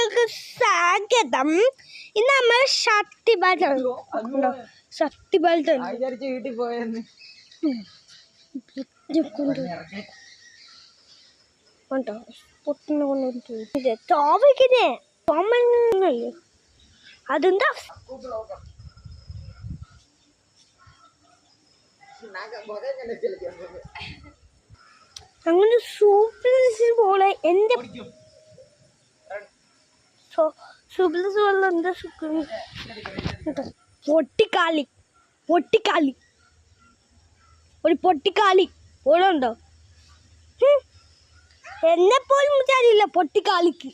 വീഡിയോക്ക് സ്വാഗതം. ഇന്ന് നമ്മൾ ശക്തി ബലം വീട്ടിൽ പോയെന്ന് അതെന്താ അങ്ങനെ സൂപ്പർ പോലെ എന്റെ എന്താ പൊട്ടിക്കാലി ഒരു പൊട്ടിക്കാലി ഓളുണ്ടോ? എന്നെ പോലും അറിയില്ല പൊട്ടിക്കാലിക്ക്.